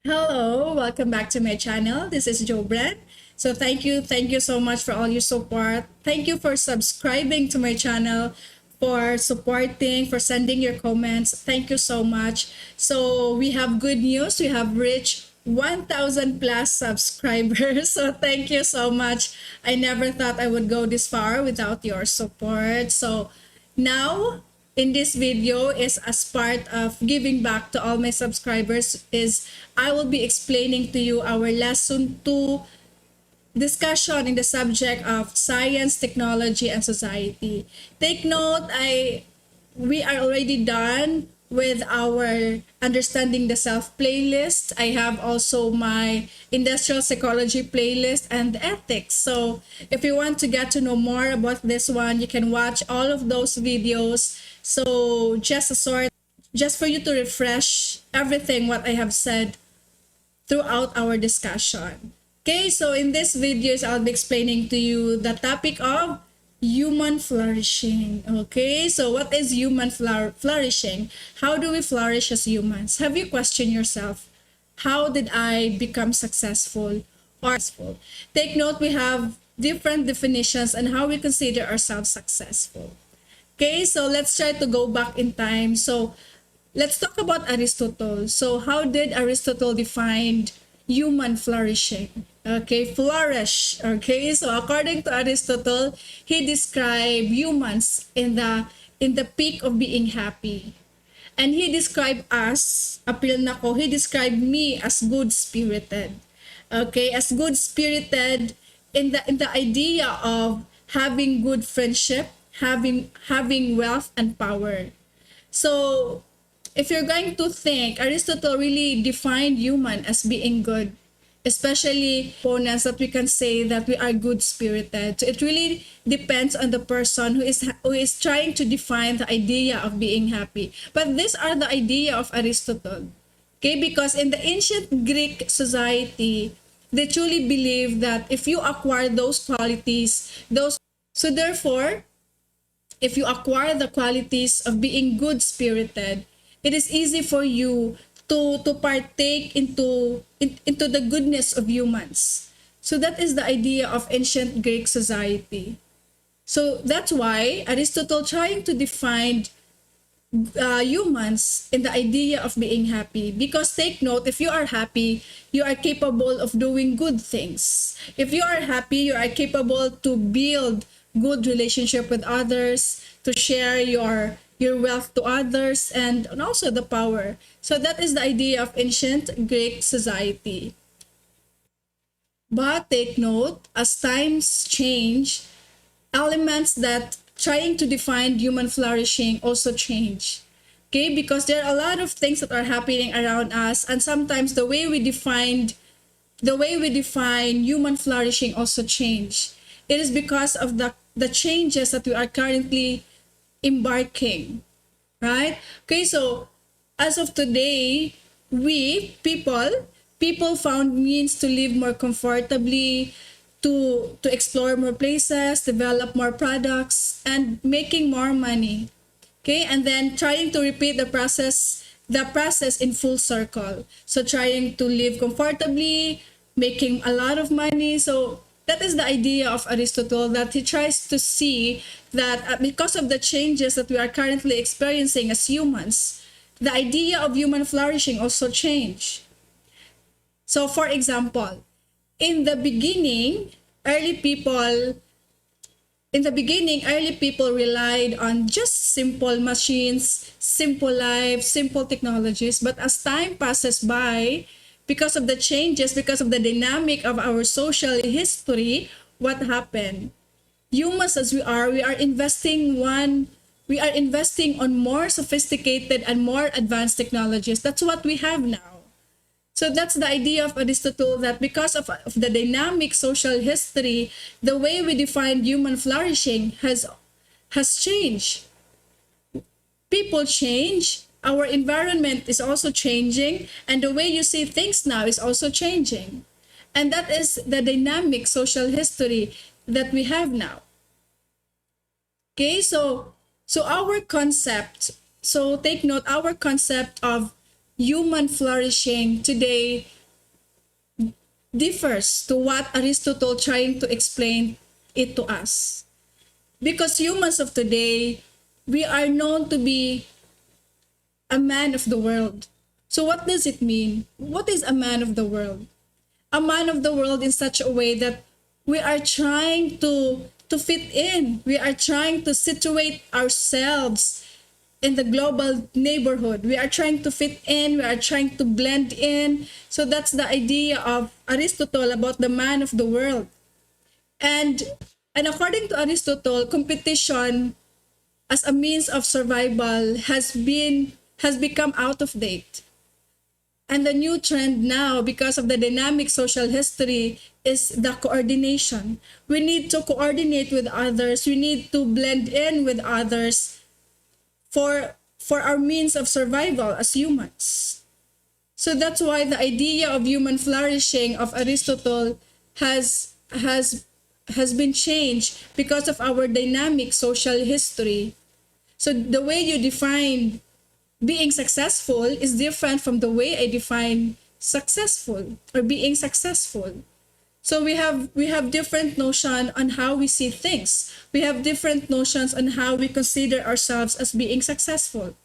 Hello, welcome back to my channel. This is Jobran. So thank you so much for all your support. Thank you for subscribing to my channel, for supporting, for sending your comments. Thank you so much. So we have good news. We have reached 1,000 plus subscribers. So thank you so much. I never thought I would go this far without your support. So now in this video is as part of giving back to all my subscribers is I will be explaining to you our lesson 2 discussion in the subject of science, technology, and society. Take note, we are already done with our understanding the self playlist. I have also my industrial psychology playlist and ethics. So if you want to get to know more about this one, you can watch all of those videos. So just for you to refresh everything what I have said throughout our discussion. Okay, so in this videos, I'll be explaining to you the topic of human flourishing. Okay, so what is human flourishing? How do we flourish as humans? Have you questioned yourself? How did I become successful or successful? Take note, we have different definitions on how we consider ourselves successful. Okay, so let's try to go back in time. So let's talk about Aristotle. So how did Aristotle define human flourishing? Okay, flourish. Okay, so according to Aristotle, he described humans in the peak of being happy. And he described us, appeal na ko, he described me as good-spirited. Okay, as good-spirited in the idea of having good friendship, having wealth and power. So if you're going to think, Aristotle really defined human as being good, especially opponents that we can say that we are good spirited. So it really depends on the person who is trying to define the idea of being happy. But these are the idea of Aristotle. Okay, because in the ancient Greek society, they truly believe that if you acquire those qualities, so therefore, if you acquire the qualities of being good spirited, it is easy for you to partake into the goodness of humans. So that is the idea of ancient Greek society. So that's why Aristotle trying to define humans in the idea of being happy. Because take note, if you are happy, you are capable of doing good things. If you are happy, you are capable to build good relationship with others, to share your wealth to others, and also the power. So that is the idea of ancient Greek society. But take note, as times change, elements that trying to define human flourishing also change. Okay, because there are a lot of things that are happening around us, and sometimes the way we define human flourishing also change. It is because of the changes that we are currently embarking, right? Okay, so as of today, we people found means to live more comfortably, to explore more places, develop more products, and making more money. Okay, and then trying to repeat the process in full circle. So trying to live comfortably, making a lot of money. So that is the idea of Aristotle, that he tries to see that because of the changes that we are currently experiencing as humans, the idea of human flourishing also changed. So for example, in the beginning, early people early people relied on just simple machines, simple life, simple technologies. But as time passes by, because of the changes, because of the dynamic of our social history, what happened? Humans as we are we are investing on more sophisticated and more advanced technologies. That's what we have now. So that's the idea of Aristotle, that because of the dynamic social history, the way we define human flourishing has changed. People change, our environment is also changing, and the way you see things now is also changing. And that is the dynamic social history that we have now. Okay, so our concept, so take note, our concept of human flourishing today differs to what Aristotle trying to explain it to us. Because humans of today, we are known to be a man of the world. So what does it mean? What is a man of the world? A man of the world in such a way that we are trying to fit in. We are trying to situate ourselves in the global neighborhood. We are trying to fit in. We are trying to blend in. So that's the idea of Aristotle about the man of the world. And according to Aristotle, competition as a means of survival has become out of date. And the new trend now, because of the dynamic social history, is the coordination. We need to coordinate with others. We need to blend in with others for our means of survival as humans. So that's why the idea of human flourishing of Aristotle has been changed because of our dynamic social history. So the way you define being successful is different from the way I define successful or being successful. So we have different notion on how we see things. We have different notions on how we consider ourselves as being successful.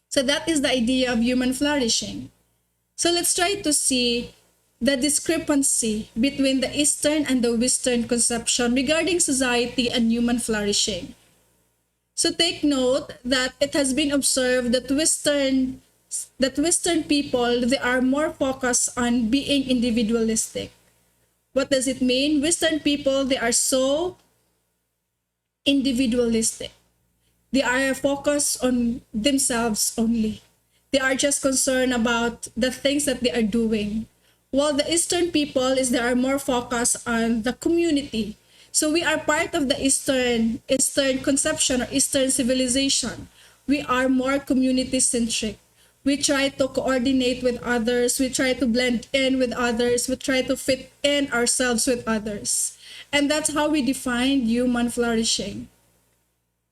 So that is the idea of human flourishing. So let's try to see the discrepancy between the Eastern and the Western conception regarding society and human flourishing. So take note that it has been observed that Western people, they are more focused on being individualistic. What does it mean? Western people, they are so individualistic. They are focused on themselves only. They are just concerned about the things that they are doing. While the Eastern people they are more focused on the community. So we are part of the Eastern conception or Eastern civilization. We are more community-centric. We try to coordinate with others. We try to blend in with others. We try to fit in ourselves with others. And that's how we define human flourishing.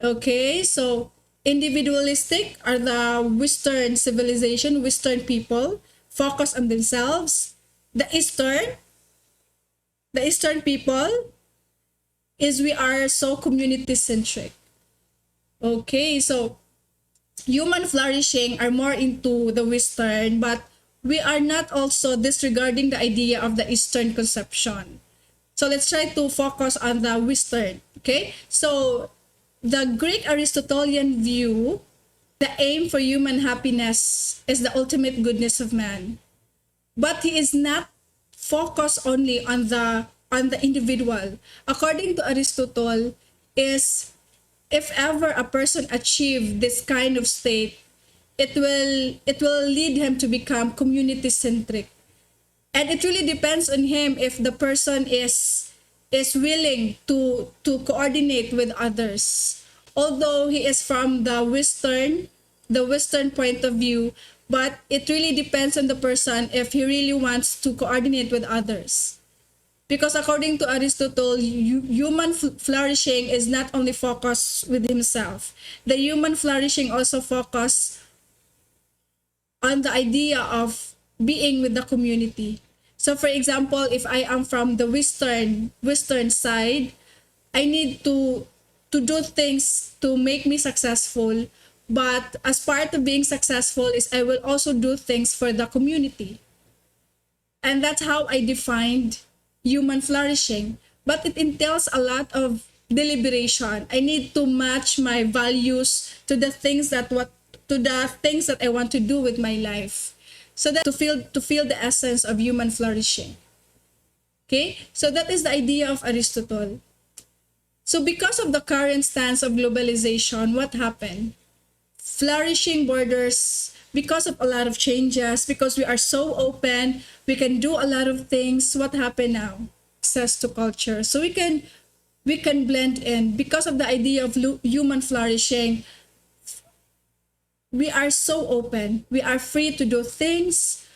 Okay, so individualistic are the Western civilization, Western people, focus on themselves. The Eastern people we are so community-centric. Okay, so human flourishing are more into the Western, but we are not also disregarding the idea of the Eastern conception. So let's try to focus on the Western. Okay, so the Greek Aristotelian view, the aim for human happiness is the ultimate goodness of man. But he is not focused only on the individual. According to Aristotle, is if ever a person achieve this kind of state, it will lead him to become community centric. And it really depends on him if the person is willing to coordinate with others. Although he is from the Western point of view, but it really depends on the person if he really wants to coordinate with others. Because according to Aristotle, human flourishing is not only focused with himself. The human flourishing also focus on the idea of being with the community. So for example, if I am from the Western side, I need to do things to make me successful. But as part of being successful is I will also do things for the community. And that's how I defined human flourishing. But it entails a lot of deliberation. I need to match my values to the things that I want to do with my life. So that to feel the essence of human flourishing. Okay? So that is the idea of Aristotle. So because of the current stance of globalization, what happened? Flourishing borders, because of a lot of changes, because we are so open, we can do a lot of things. What happened now? Access to culture. So we can blend in. Because of the idea of human flourishing, we are so open. We are free to do things.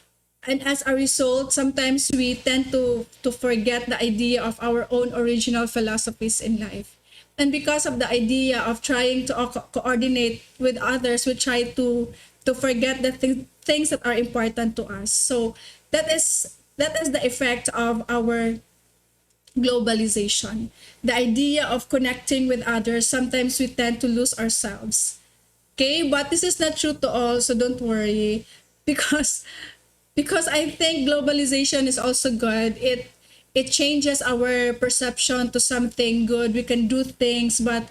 And as a result, sometimes we tend to forget the idea of our own original philosophies in life. And because of the idea of trying to coordinate with others, we try to forget the things that are important to us. So that is the effect of our globalization. The idea of connecting with others, sometimes we tend to lose ourselves. Okay, but this is not true to all, so don't worry. Because I think globalization is also good. It changes our perception to something good. We can do things, but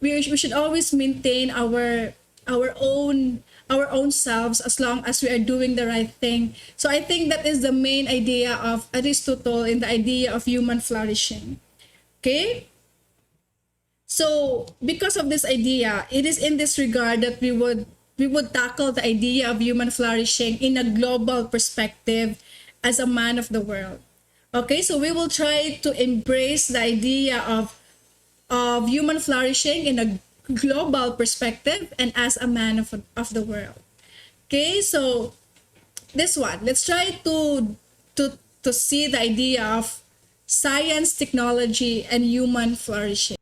we should always maintain our own selves as long as we are doing the right thing. So I think that is the main idea of Aristotle in the idea of human flourishing. Okay? So because of this idea, it is in this regard that we would tackle the idea of human flourishing in a global perspective as a man of the world. Okay, so we will try to embrace the idea of human flourishing in a global perspective and as a man of the world. Okay, so this one, let's try to see the idea of science, technology, and human flourishing.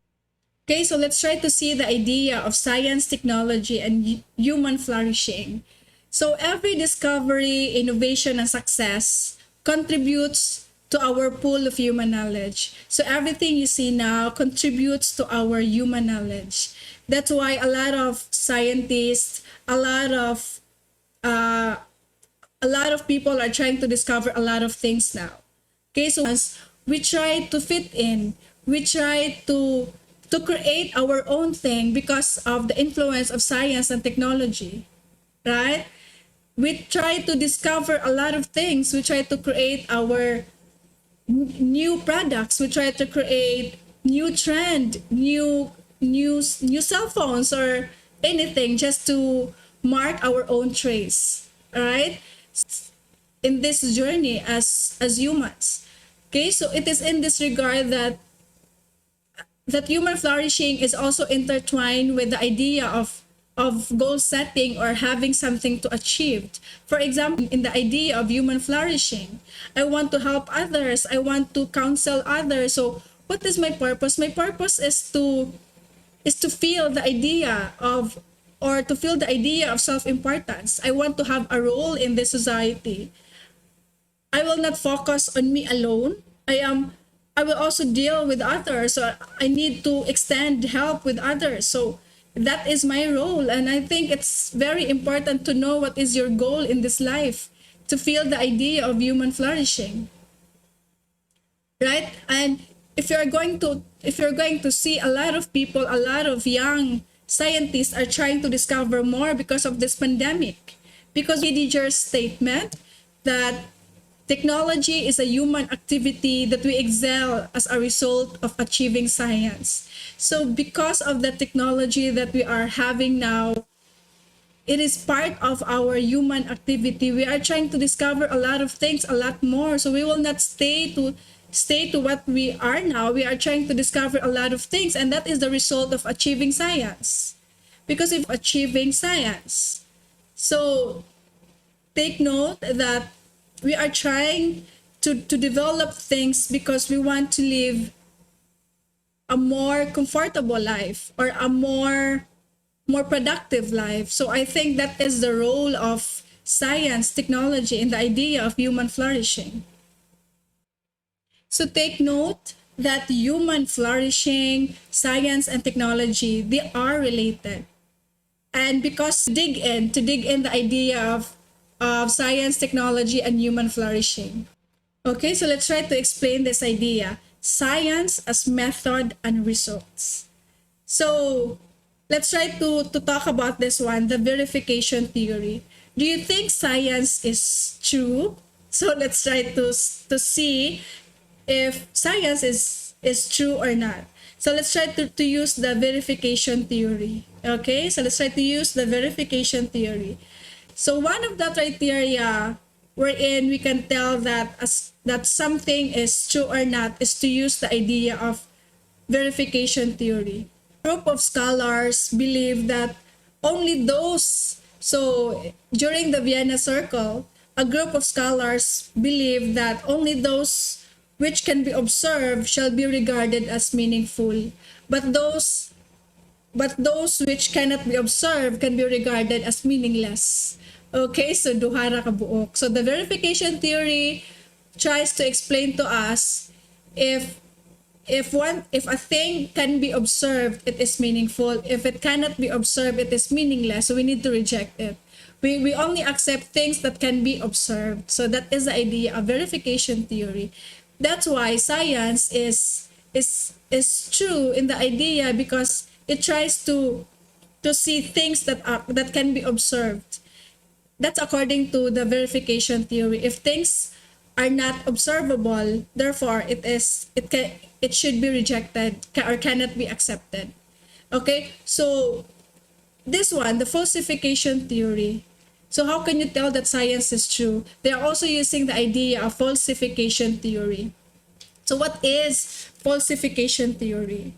Okay, so let's try to see the idea of science, technology, and human flourishing. So every discovery, innovation, and success contributes to our pool of human knowledge. So everything you see now contributes to our human knowledge. That's why a lot of scientists, a lot of people are trying to discover a lot of things now. Okay, so once we try to fit in, we try to create our own thing because of the influence of science and technology, right? We try to discover a lot of things. We try to create our new products. We try to create new trend, new cell phones or anything just to mark our own trace, all right? In this journey as humans. Okay, so it is in this regard that human flourishing is also intertwined with the idea of goal setting or having something to achieve. For example, in the idea of human flourishing, I want to help others, I want to counsel others. So what is my purpose? My purpose is to feel the idea of or to feel the idea of self-importance. I want to have a role in this society. I will not focus on me alone. I will also deal with others. So I need to extend help with others. So that is my role. And I think it's very important to know what is your goal in this life to feel the idea of human flourishing. Right? And if you're going to see a lot of people, a lot of young scientists are trying to discover more because of this pandemic. Because Heidegger's statement that technology is a human activity that we excel as a result of achieving science. So because of the technology that we are having now, it is part of our human activity. We are trying to discover a lot of things, a lot more. So we will not stay to what we are now. We are trying to discover a lot of things, and that is the result of achieving science. Because of achieving science. So take note that we are trying to develop things because we want to live a more comfortable life or a more productive life. So I think that is the role of science, technology in the idea of human flourishing. So take note that human flourishing, science, and technology, they are related. And because to dig in the idea of science, technology, and human flourishing. Okay, so let's try to explain this idea. Science as method and results. So let's try to talk about this one, the verification theory. Do you think science is true? So let's try to see if science is true or not. So let's try to use the verification theory. Okay, so let's try to use the verification theory. So one of the criteria wherein we can tell that something is true or not is to use the idea of verification theory. A group of scholars believe that only those, so during the Vienna Circle, a group of scholars believe that only those which can be observed shall be regarded as meaningful, but those which cannot be observed can be regarded as meaningless. Okay, so duha ra ka buok. So the verification theory tries to explain to us if if a thing can be observed, it is meaningful. If it cannot be observed, it is meaningless. So we need to reject it. We only accept things that can be observed. So that is the idea of verification theory. That's why science is true in the idea, because it tries to see things that can be observed. That's according to the verification theory. If things are not observable, therefore it should be rejected or cannot be accepted. Okay, so this one, the falsification theory. So how can you tell that science is true? They are also using the idea of falsification theory. So what is falsification theory?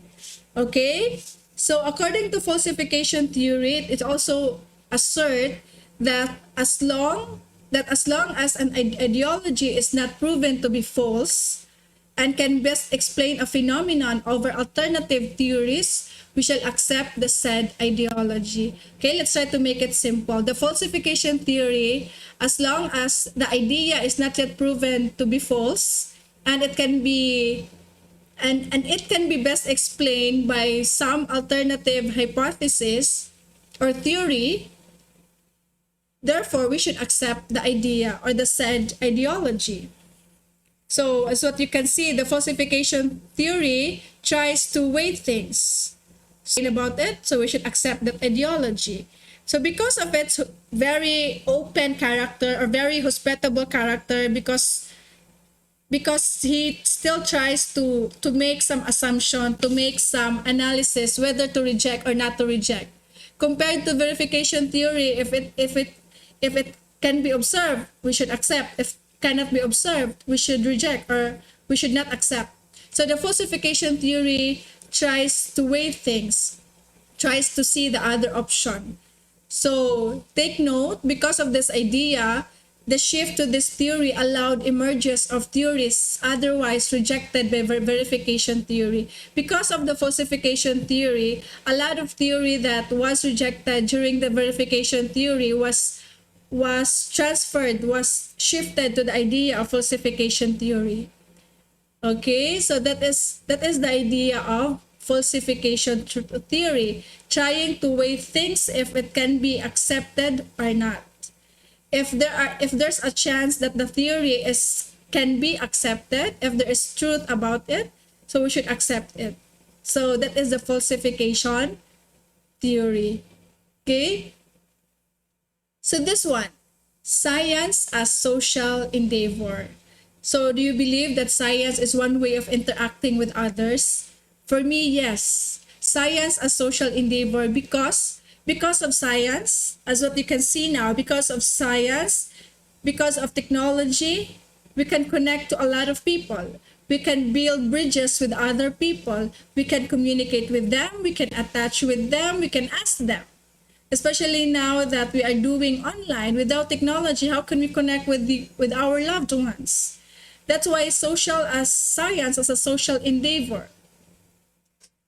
Okay, so according to falsification theory, it also assert that as long as an ideology is not proven to be false and can best explain a phenomenon over alternative theories, we shall accept the said ideology. Okay, let's try to make it simple. The falsification theory, as long as the idea is not yet proven to be false, and it can be it can be best explained by some alternative hypothesis or theory, therefore we should accept the idea or the said ideology. So as what you can see, the falsification theory tries to weigh things about it, so we should accept that ideology. So because of its very open character or very hospitable character, because he still tries to make some assumption, to make some analysis whether to reject or not to reject. Compared to verification theory, if it can be observed, we should accept. If cannot be observed, we should reject or we should not accept. So the falsification theory tries to weigh things, tries to see the other option. So take note, because of this idea, the shift to this theory allowed emergence of theories otherwise rejected by verification theory. Because of the falsification theory, a lot of theory that was rejected during the verification theory was transferred, was shifted to the idea of falsification theory. Okay, so that is the idea of falsification theory, trying to weigh things if it can be accepted or not. If there's a chance that the theory can be accepted, if there is truth about it, so we should accept it. So that is the falsification theory. Okay? So this one, science as social endeavor. So do you believe that science is one way of interacting with others? For me, yes. Science as social endeavor, because of science, as what you can see now, because of science, because of technology, we can connect to a lot of people. We can build bridges with other people. We can communicate with them. We can attach with them. We can ask them. Especially now that we are doing online, without technology, how can we connect with our loved ones? That's why science as a social endeavor.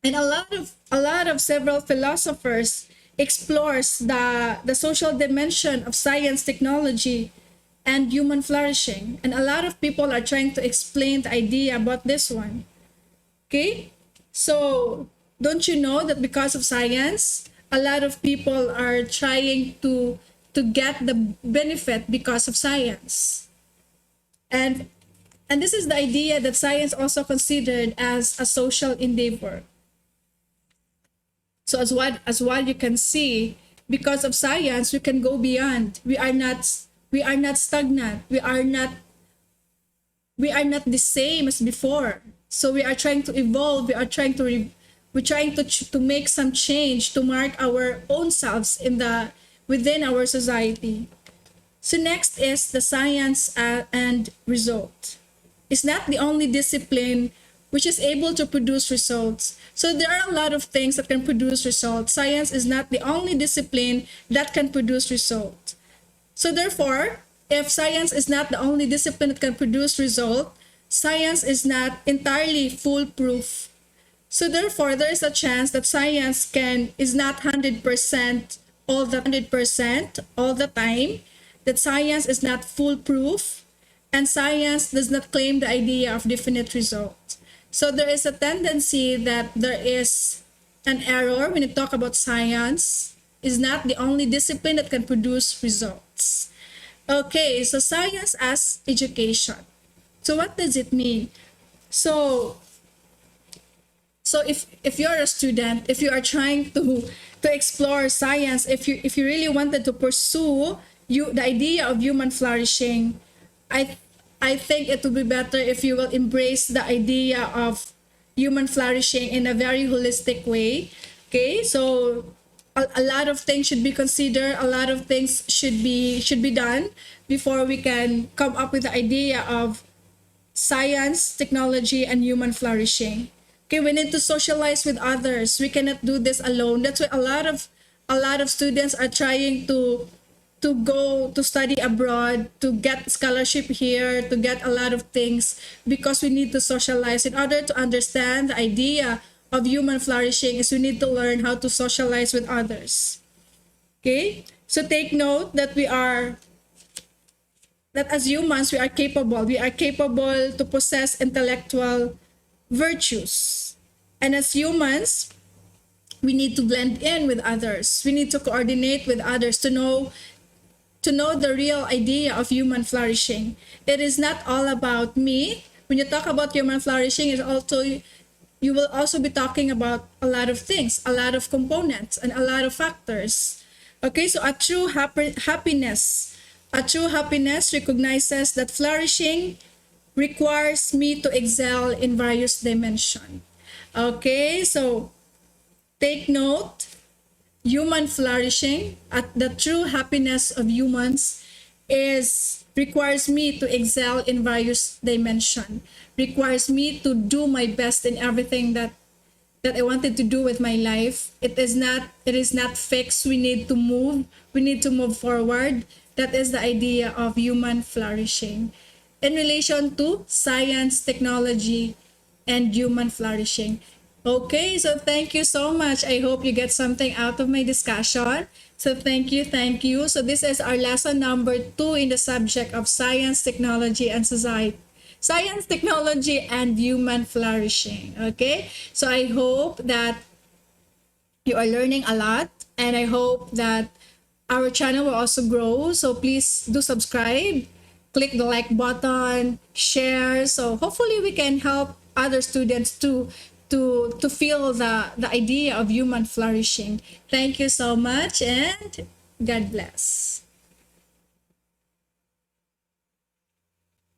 And a lot of several philosophers explores the social dimension of science, technology, and human flourishing. And a lot of people are trying to explain the idea about this one. Okay? So don't you know that because of science, a lot of people are trying to get the benefit because of science. And this is the idea that science also considered as a social endeavor. So as what you can see, because of science, we can go beyond. We are not stagnant. We are not the same as before. So we are trying to evolve. We're trying to make some change to mark our own selves within our society. So next is the science and result. It's not the only discipline which is able to produce results. So there are a lot of things that can produce results. Science is not the only discipline that can produce results. So therefore, if science is not the only discipline that can produce result, science is not entirely foolproof. So therefore, there is a chance that science is not 100% all the time. that science is not foolproof, and science does not claim the idea of definite results. So there is a tendency that there is an error when you talk about science is not the only discipline that can produce results. Okay, so science as education. So what does it mean? So if you're a student, if you are trying to explore science, if you really wanted to pursue the idea of human flourishing, I think it would be better if you will embrace the idea of human flourishing in a very holistic way. Okay, so a lot of things should be considered, a lot of things should be done before we can come up with the idea of science, technology, and human flourishing. Okay, we need to socialize with others. We cannot do this alone. That's why a lot of students are trying to go to study abroad, to get scholarship here, to get a lot of things, because we need to socialize. In order to understand the idea of human flourishing is we need to learn how to socialize with others. Okay, so take note that that as humans we are capable to possess intellectual virtues, and as humans we need to blend in with others, we need to coordinate with others to know the real idea of human flourishing. It is not all about me. When you talk about human flourishing, you will also be talking about a lot of things, a lot of components, and a lot of factors. Okay, so a true happiness recognizes that flourishing requires me to excel in various dimensions. Okay, so take note, human flourishing, at the true happiness of humans requires me to excel in various dimensions, requires me to do my best in everything that I wanted to do with my life. It is not fixed. We need to move forward. That is the idea of human flourishing in relation to science, technology, and human flourishing. Okay, so thank you so much. I hope you get something out of my discussion. So thank you. So this is our lesson number 2 in the subject of science, technology, and society. Science, technology, and human flourishing. Okay, so I hope that you are learning a lot, and I hope that our channel will also grow. So please do subscribe, click the like button, share. So hopefully we can help other students to feel the idea of human flourishing. Thank you so much, and God bless.